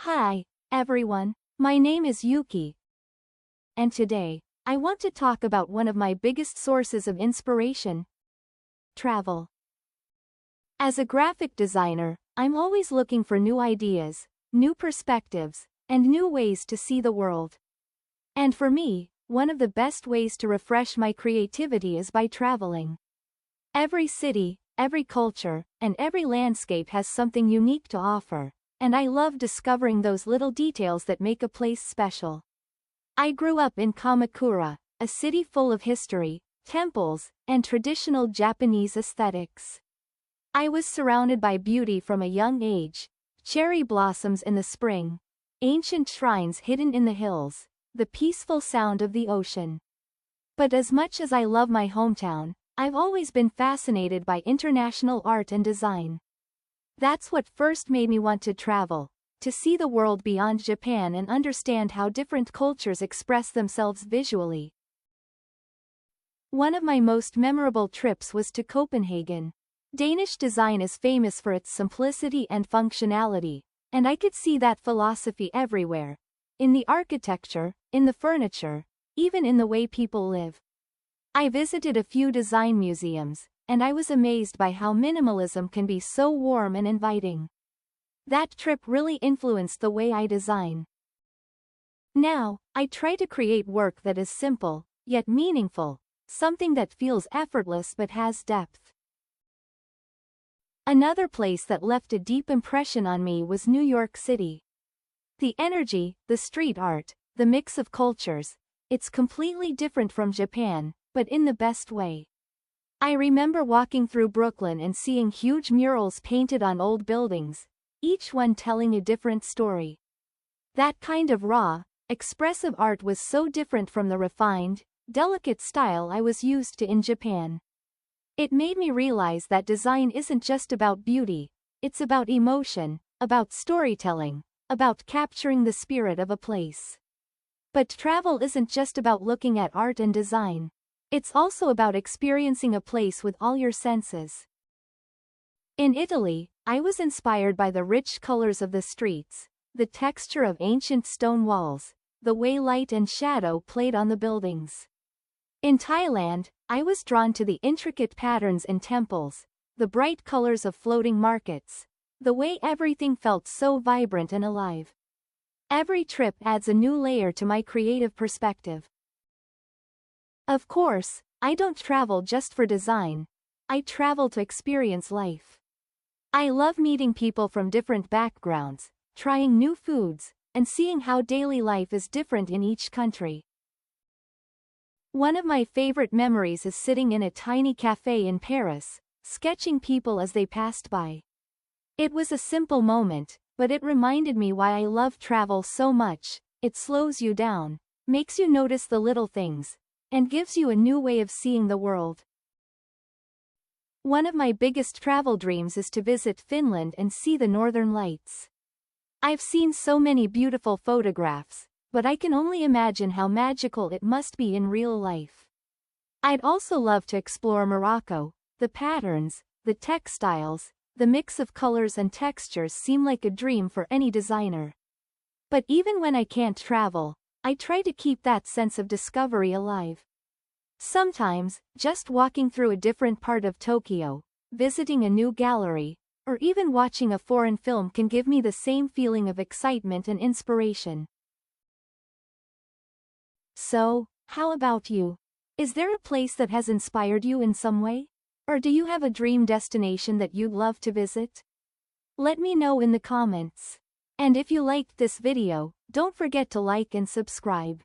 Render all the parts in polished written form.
Hi, everyone. My name is Yuki. And today, I want to talk about one of my biggest sources of inspiration: travel. As a graphic designer, I'm always looking for new ideas, new perspectives, and new ways to see the world. And for me, one of the best ways to refresh my creativity is by traveling. Every city, every culture, and every landscape has something unique to offer, and I love discovering those little details that make a place special. I grew up in Kamakura, a city full of history, temples, and traditional Japanese aesthetics. I was surrounded by beauty from a young age: cherry blossoms in the spring, ancient shrines hidden in the hills, the peaceful sound of the ocean. But as much as I love my hometown, I've always been fascinated by international art and design. That's what first made me want to travel, to see the world beyond Japan and understand how different cultures express themselves visually. One of my most memorable trips was to Copenhagen. Danish design is famous for its simplicity and functionality, and I could see that philosophy everywhere. In the architecture, in the furniture, even in the way people live. I visited a few design museums, and I was amazed by how minimalism can be so warm and inviting. That trip really influenced the way I design. Now, I try to create work that is simple, yet meaningful, something that feels effortless but has depth. Another place that left a deep impression on me was New York City. The energy, the street art, the mix of cultures, it's completely different from Japan, but in the best way. I remember walking through Brooklyn and seeing huge murals painted on old buildings, each one telling a different story. That kind of raw, expressive art was so different from the refined, delicate style I was used to in Japan. It made me realize that design isn't just about beauty, it's about emotion, about storytelling, about capturing the spirit of a place. But travel isn't just about looking at art and design. It's also about experiencing a place with all your senses. In Italy, I was inspired by the rich colors of the streets, the texture of ancient stone walls, the way light and shadow played on the buildings. In Thailand, I was drawn to the intricate patterns in temples, the bright colors of floating markets, the way everything felt so vibrant and alive. Every trip adds a new layer to my creative perspective. Of course, I don't travel just for design. I travel to experience life. I love meeting people from different backgrounds, trying new foods, and seeing how daily life is different in each country. One of my favorite memories is sitting in a tiny cafe in Paris, sketching people as they passed by. It was a simple moment, but it reminded me why I love travel so much. It slows you down, makes you notice the little things, and gives you a new way of seeing the world. One of my biggest travel dreams is to visit Finland and see the Northern Lights. I've seen so many beautiful photographs, but I can only imagine how magical it must be in real life. I'd also love to explore Morocco. The patterns, the textiles, the mix of colors and textures seem like a dream for any designer. But even when I can't travel, I try to keep that sense of discovery alive. Sometimes, just walking through a different part of Tokyo, visiting a new gallery, or even watching a foreign film can give me the same feeling of excitement and inspiration. So, how about you? Is there a place that has inspired you in some way? Or do you have a dream destination that you'd love to visit? Let me know in the comments. And if you liked this video, don't forget to like and subscribe.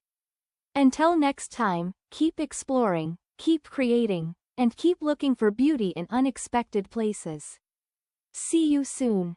Until next time, keep exploring, keep creating, and keep looking for beauty in unexpected places. See you soon.